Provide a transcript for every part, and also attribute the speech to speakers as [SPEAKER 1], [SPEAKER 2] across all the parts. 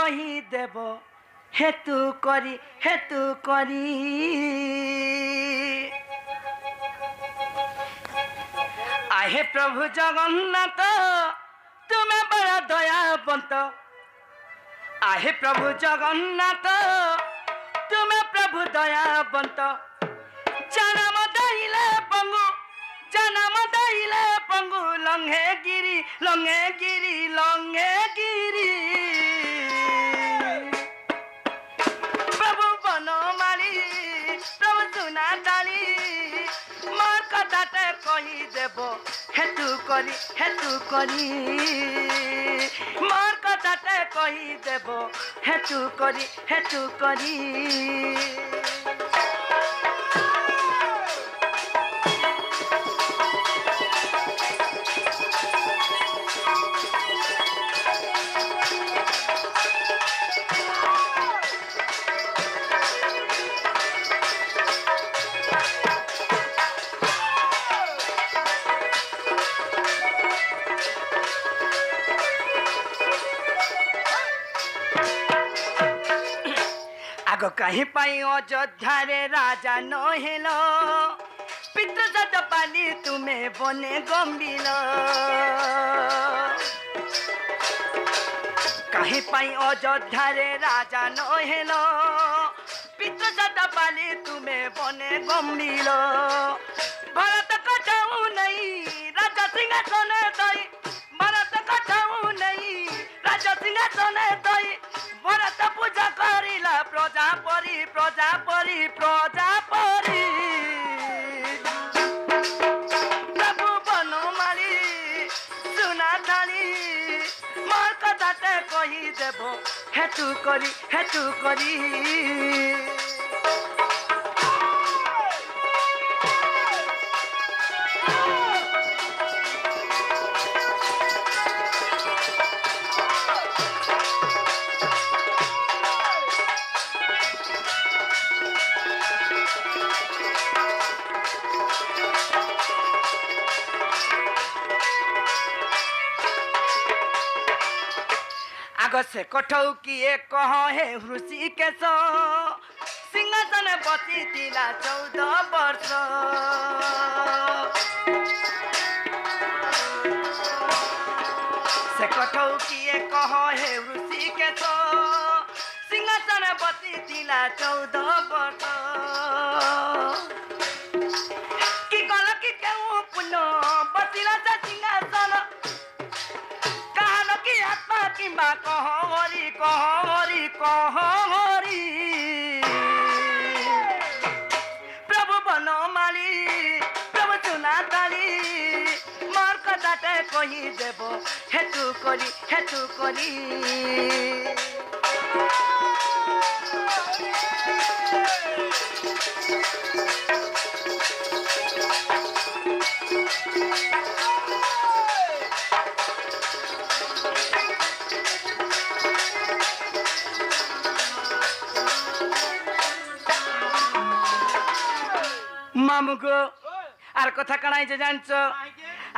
[SPEAKER 1] कही देव हेतु करी आहे प्रभु जगन्नाथ तुम्हें बड़ा दयावंत आहे प्रभु जगन्नाथ तुम्हें प्रभु दयावंत जन्म दहिले पंगु लंघे गिरी प्रभु बनमाली प्रभु सुना डाली मोर कथाटे कही देव हेतु करी मोर कथाटे कही देव हेतु करी कहीं पाई अयोध्या रे राजा नहेल पितृजात पाली तुम्हें बने गंभीर कहीं पाई अयोध्या रे राजा नहेल पितृजात पाली तुम्हें बने गंभीर भरत कटाऊ नहीं राजा सिंहासन दई भरत कटाऊ नहीं राजा सिंहासन दई भरत पूजा करिला प्रजापरी प्रभु बनमाली सुना थाली मोर कथाटे कही देव हेतु करी से कठौ किए कह हे ऋषिकेश सिंहासन बसी थिला 14 वर्ष से कठौ किए कह हे ऋषिकेश सिंहासन बसी थिला 14 वर्ष कि गल कि केउ पुनः बसिला से सिंहासन की आत्मा किंबा कहरी प्रभु बनमाली प्रभु चुना ताली मोर कथाटे कही देव हेतु करी मामुको आर कथा कणाई जे जान्छ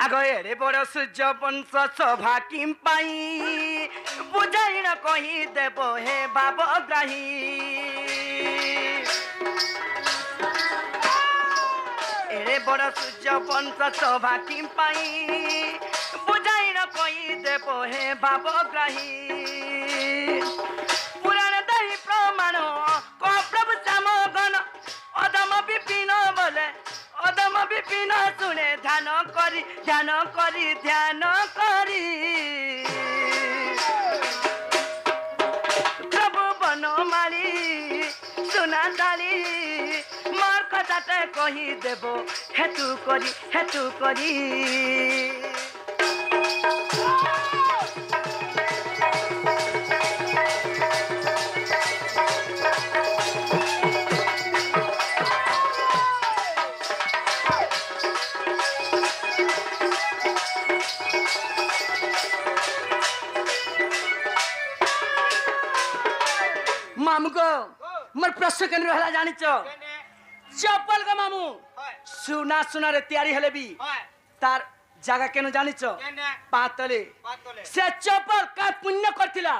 [SPEAKER 1] आगो एडे बड़ सूर्य वंश सभा किम पाई बुझाइन कही देव हे बाबग्राही एडे बड़ सूर्य वंश सभा किम पाई बुझाइन कही देव हे बाबग्राही पुराण दही प्रमाण को प्रभु श्यामगण अदम विपिन सुने ध्यान करी प्रभु बनमाली सुना डाली मोर कथाटे कही देव हेतु करी मामू को मोर प्रश्न केन रहला जानि छ चप्पल का मामू सुना रे तैयारी हेले भी तार जगह केन जानि छ पातले से चप्पल का पुण्य करथिला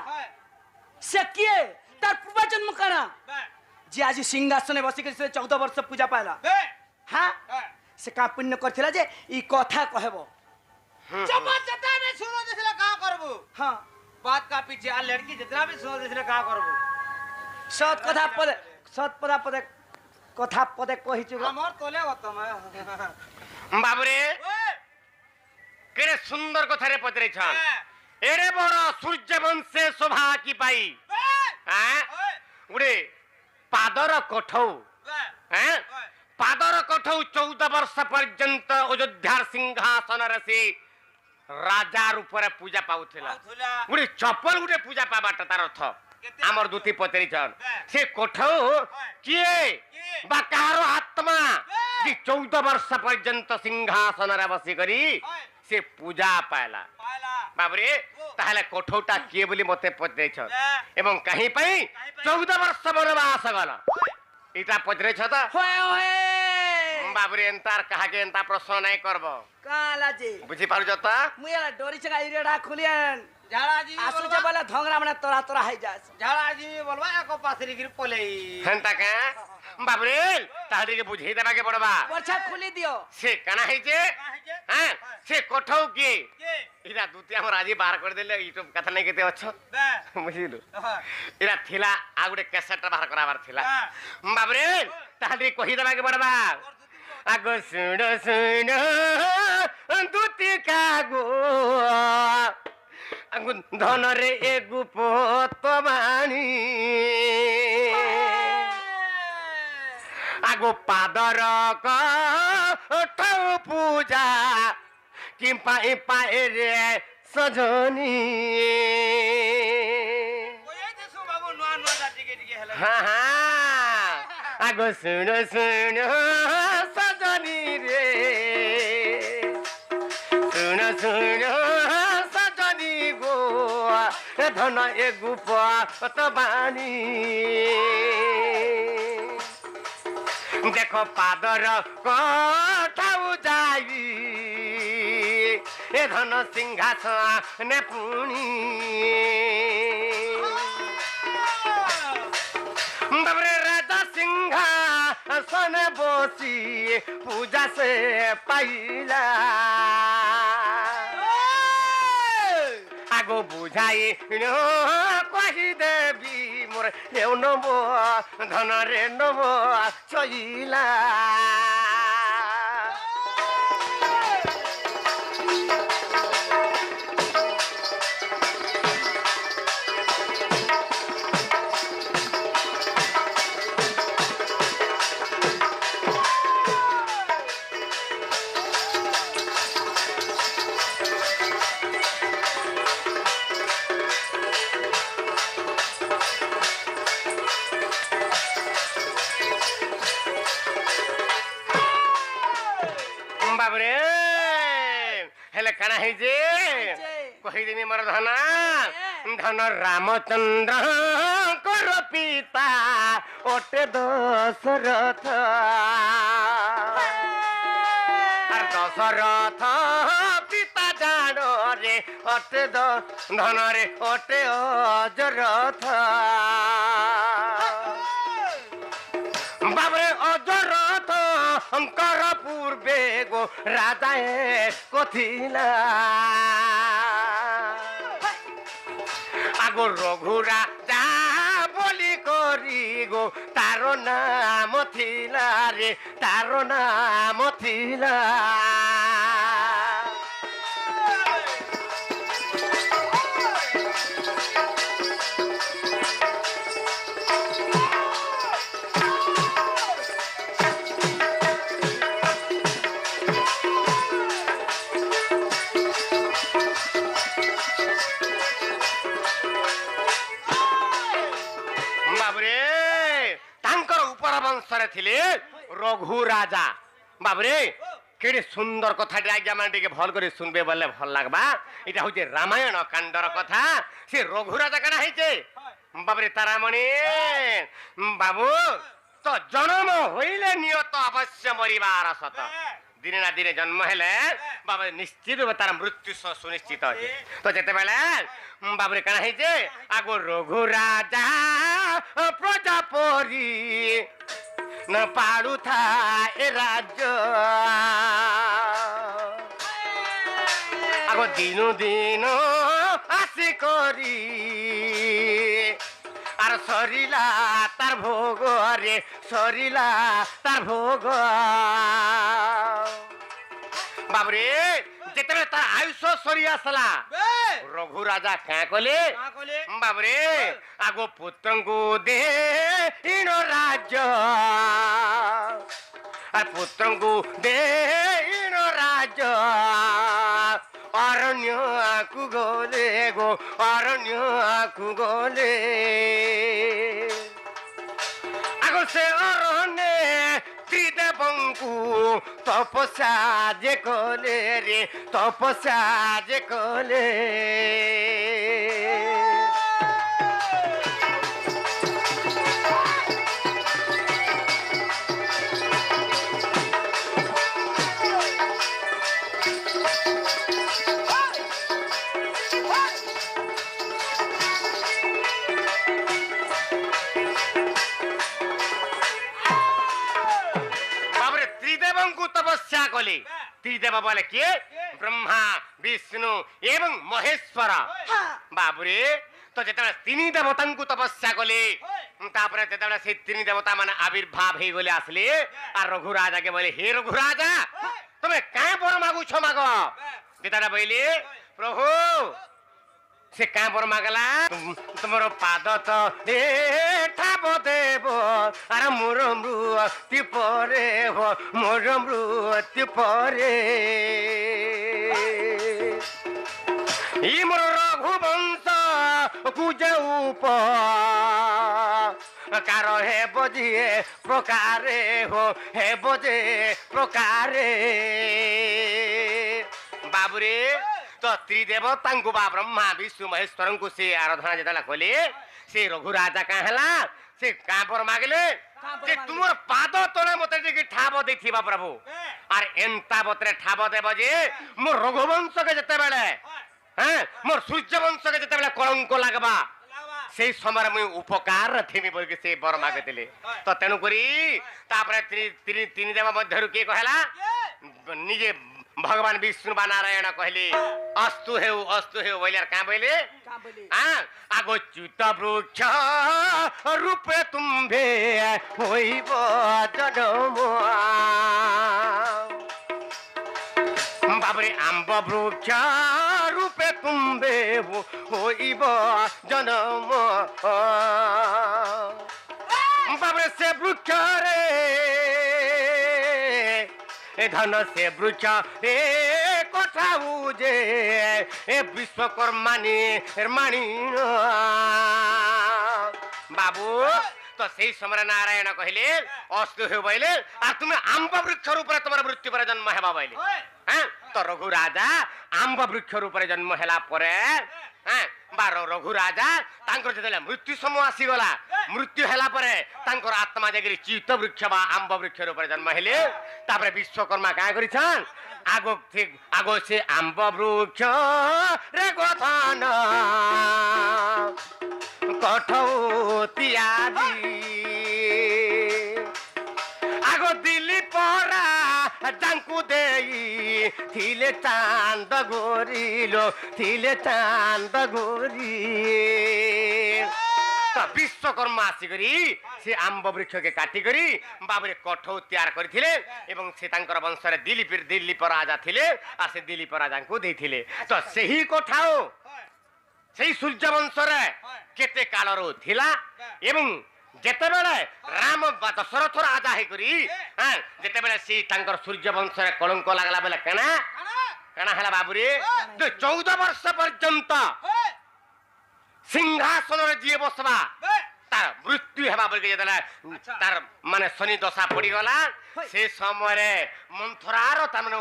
[SPEAKER 1] से किए तार पूर्व जन्म काना जे आज सिंहासने बसिक से 14 वर्ष पूजा पाला हाँ से का पुण्य करथिला जे ई कथा कहबो
[SPEAKER 2] चपा चटा ने सुनो देसले का करबो
[SPEAKER 1] हाँ
[SPEAKER 2] बात का पीछे आ लड़की जितना भी सुनो देसले का करबो
[SPEAKER 1] सत कथा पदे कथा पदे कहि छु
[SPEAKER 2] हमर तोले गतम
[SPEAKER 3] बाबुरे केरे सुंदर कथा रे पतरे छन एरे बड़ सूर्य वंशे शोभा की पाई हैं उडे पादर कोठौ हैं पादर कोठौ 14 वर्ष पर्यंत अयोध्या सिंहासन रे राजा रूप रे पूजा पाउथिला उडे चप्पल उडे पूजा पाबाट तार अर्थ आमर दूती पतरी छन से कोठौ किए बा कारो आत्मा कि 14 वर्ष पर्यंत सिंहासन रे बसी करी से पूजा पायला बाबरे ताहले कोठौटा किए बोली मते पतरे छ एवं कहीं पई 14 वर्ष वनवास गला इटा पतरे छ त
[SPEAKER 1] होए होए
[SPEAKER 3] बाबरे एंतार कहा के एंता प्रश्न नहीं करबो
[SPEAKER 1] काला जी
[SPEAKER 3] बुझी पारु जता
[SPEAKER 1] मुया डोरी चगा इरेडा खुलियन
[SPEAKER 2] झाड़ा जी
[SPEAKER 1] आसु जे बोला धंगरा मने तोरा तोरा है जास
[SPEAKER 2] झाड़ा जी बोलबा एको पासरी गिर पले
[SPEAKER 3] हंता का बाबरे ताहरी के बुझी देबा के पड़बा
[SPEAKER 1] परछा खुली दियो
[SPEAKER 3] से कना है जे हां से कोठौ के इरा दूती हमर आजी बाहर कर देले यूट्यूब कथा नहीं केते अच्छो बुझिलु इरा थिला आ गुटे कैसेट बाहर कराबार थिला बाबरे ताहरी कहि देबा के पड़बा आगो सुनो सुनो दूती का गो आगो धन रे एगु पोतबानी आगो पादर कोठौ पूजा कि पाए पाए रे सजनी
[SPEAKER 2] ओए देसु बाबू नवा नवा जाति के टिके हला
[SPEAKER 3] हाँ हाँ आगो सुनो सुनो सजनी रे सुनो सुनो सजनी गो धन एगु पोतबानी देखो पादर कोठाउ जाई ए धन सिंहासन पुणी बाबरे राजा सिंहासन बसी पूजा से पाइला आगो बुझाई कही देवी मोर हेउ नबो धन रे नबो चइला बाबरे हेले कना है जे कहि देमी मोर धना धन रामचंद्र कर पिता ओटे दशरथ और दशरथ पिता जानो रे ओटे धन रे ओटे अजरथ बाबरे अजरथ अंकर पूर्वे गो राजा कथिला आगो रघुरा जा बोली करी गो तारो नाम थिला रे तारो नाम थिला वंशरे थिले रघु राजा बाबरे केडे सुंदर कथा आज्ञा मान टिके भल करे सुनबे बोले भल लागबा इटा होजे रामायण कांडर कथा से रघु राजा कना हैचे बाबरे तारामणि बाबू तो जन्म होइले नियत अवश्य मरिबार सत दिने ना दिने जन्म हेले बाबा निश्चित रूपे तार मृत्यु सुनिश्चित अच्छे तो जिते बेले बाबरे कण है आगो रघु राजा प्रजापरी न पाड़ू था ए राज्य आगो दिनु दिनु आसी करी आर सरिला तार भोग रे सरिला तार भोग बाबरे जेते तार आयुष सरी आसला रघु राजा क्या कले बाबरे आगो पुत्र को दे इन राज्य और पुत्र को दे इन राज्य अरण्य को गोले गो अरण्य को गोले आगो से अरण्य त्रिदेवंकु तपस्या जे कले रे तपस्या जे कले तपस्या कले त्रिदेव बोले किए ब्रह्मा विष्णु एवं महेश्वर बाबुरे तो जेते तीन देवता को तपस्या कले तापरे जेते से तीन देवता माने आविर्भाव हे गले आसले आ रघु राजा के बोले हे रघु राजा तमे काहे बर मागु छ मागो जेता बोले प्रभु से क्या पर मागला तुमरो पाद तो ठाब देव अरे मोर मृत्यु परे हो मोर मृत्यु परे ई मोर रघुवंश पूजे कार हे बजिए प्रकारे हो हे बजे प्रकारे बाबुरे तो त्रिदेवता बा ब्रह्मा विष्णु महेश्वर को से आराधना जेता कले से रघु राजा कहला से का पर मागले जे तुमर पाद तले मते जे ठाब देथिबा प्रभु आर एंता बतरे ठाब देबो जे मोर रघुवंश के जते बेले हैं मोर सूर्य वंश के जते बेले कलंक लागबा से समय मुई उपकार थेमी बोल के से बर मागे देले तो तेनु करी तापरे तीन देव मध्यरु के कहला निजे भगवान विष्णु बा नारायण कहले अस्तु हे बोलियार का बोले हां आगो च्युत वृक्ष रूपे तुम्भे होइब जन्म बाबरे आंब वृक्ष रूपे तुम्भे होइब जन्म बाबरे से वृक्ष रे धन से वृक्ष कथा बुझे विश्वकर्मा निर्माणी बाबू तो से समय नारायण कहले अस्तु हे बोले आ तुम आंब वृक्ष रूप तुम मृत्यु पर जन्म हेबा बोले हैं तो रघु राजा आंब वृक्ष रूप जन्म हेला परे हैं बार रघु राजा तांकर जतले मृत्यु समय आसी गला मृत्यु हेला परे तांकर आत्मा जगरी चित्त वृक्ष बा आंब वृक्ष रूप जन्म हेले तापरे विश्वकर्मा का करिछन आगो से आंब वृक्ष रे गथन कठौती आदि आगो दिल्ली परा जांकु देई थिले चांद गोरीलो थिले चांद गोरी तो विश्वकर्मा आसी करी से आंब वृक्ष के काटी करी बाबरे कठौ तैयार करथिले एवं से तांकर वंश रे दिल्ली पर राजा थिले आ से दिल्ली पर राजा को देथिले तो सही कठाओ सही सूर्य वंश रे केते काल रो थिला एवं जेते बेले राम दशरथ राजा हे करी हां जेते बेले सी तांकर सूर्य वंश रे कलंक लागला बेले केना हला बाबुरे 14 वर्ष पर्यंत सिंहासन रे जिए बसबा तार मृत्यु हेबा बोल के जेतला तार माने शनि दशा पड़ी गला से समय रे मंथरार त माने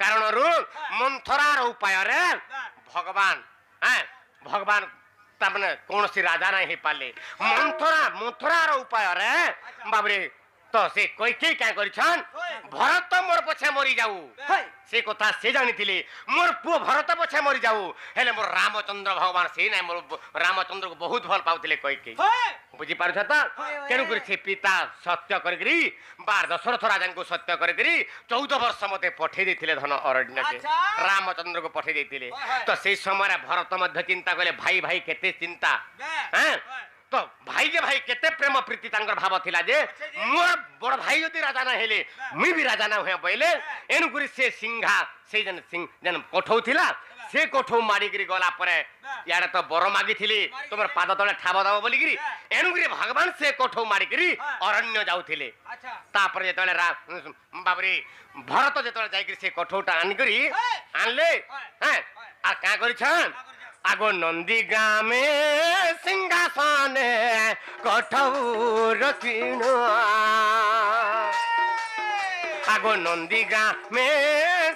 [SPEAKER 3] कारण रु मंथरार उपाय रे भगवान तमने कौन सी राजा नहीं पाले मंथरार उपाय रे बाबरे तो से कैकेयी क्या करिछन भरत मोर पछे मरी जाऊ
[SPEAKER 1] हाय
[SPEAKER 3] से कथा से जानिथिले मोर पुओ भरत पछे मरी जाऊ हेले मोर रामचंद्र भगवान से नै मोर रामचंद्र को बहुत भल पाउथिले कैकेयी बुझी पारछ त केनु करी से पिता सत्य करगरी बार दशरथ राजा को सत्य करगरी 14 वर्ष मते पठे देथिले धन अरण्य के रामचंद्र को पठे देथिले तो से समय भरत मध्य चिंता कले भाई भाई केते चिंता हैं तो भाई के भाई केते प्रेम प्रीति तांगर भाव थिला जे मोर बड़ भाई यदि राजा ना हेले मुई भी राजा ना होया पहिले एनु करी से सिंहा से जन कोठौ थिला से कोठौ मारी गिरी गला परे यार तो बर मागी थिली तुमर पाद तळे ठाब दाव बोली गिरी एनु गिरी भगवान से कोठौ मारी गिरी अरण्य जाउथिले तापर जेतळे बाबरी भरत जेतळे जाई गिरी से कोठौटा आन गिरी आनले हैं आ का करिछन आगो नंदी गामे सिंहासने कोठौ रखिन आगो नंदी गामे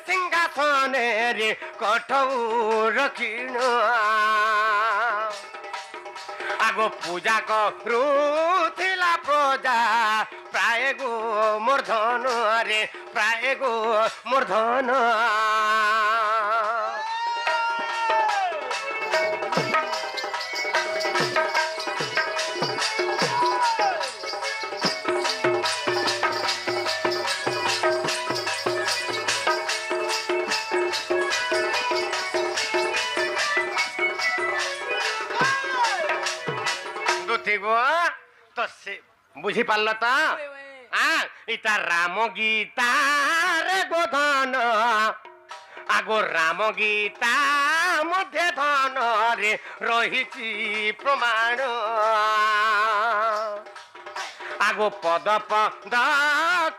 [SPEAKER 3] सिंहासने रे कोठौ रखिन आगो पूजा करुथिला प्रजा प्राय गो मूर्धन रे प्राय गो मूर्धन तो से बुझी पाल इता राम गीता रे गोधन आगो राम गीता मध्य धन रे रही प्रमाण आगो पद पद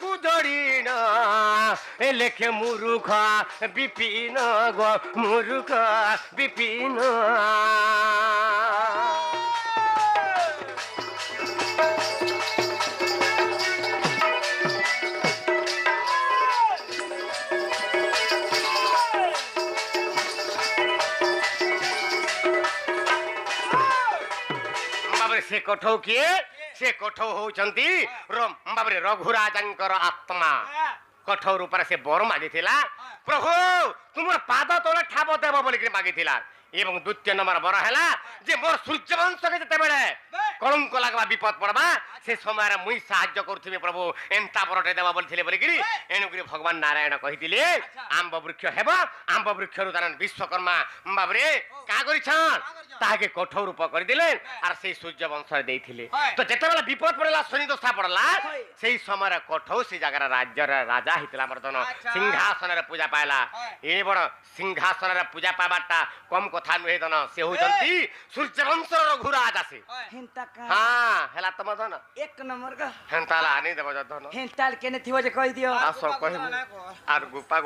[SPEAKER 3] कु जोड़ीन लेखे मुरुख विपिन गो मुरुख विपिन से कोठौ किए से कोठौ होचंती बाबरे रघुराजंकर आत्मा कोठौ रूपर से बर मागिथिला प्रभु तुमर पाद तोले ठाब देबो बोली के मागिथिला एवं द्वितीय नंबर बर हैला जे मोर सूर्यवंश के जते बेले कलंक लागबा विपद पड़बा से समय रे मुई सहाय्य करथिबे प्रभु एंता बरटे देबा बोलथिले बोली गिरी एनुगिरी भगवान नारायण कहिथिले आंब वृक्ष हेबा आंब वृक्ष रु दान विश्वकर्मा बाबरे का करिछन ताके कोठौ रूप कर दिले आर से सूर्यवंश देथिले तो जते बेला विपद पड़ला शनि दशा पड़ला सेही समय रे कोठौ से जगह राज्य रे राजा हितला मर्दन सिंहासन रे पूजा पायला ए बड़ सिंहासन रे पूजा पाबाटा कम कथा नुहे दन से होचंती सूर्यवंश रघुराज आसे
[SPEAKER 1] हेंता का
[SPEAKER 3] हां हेला तम दन
[SPEAKER 1] एक नंबर का
[SPEAKER 3] हेंताला आनी देबो जधन
[SPEAKER 1] हेंताल केने थिवो जे कहि दियो
[SPEAKER 3] आ सब कहि आर गुपा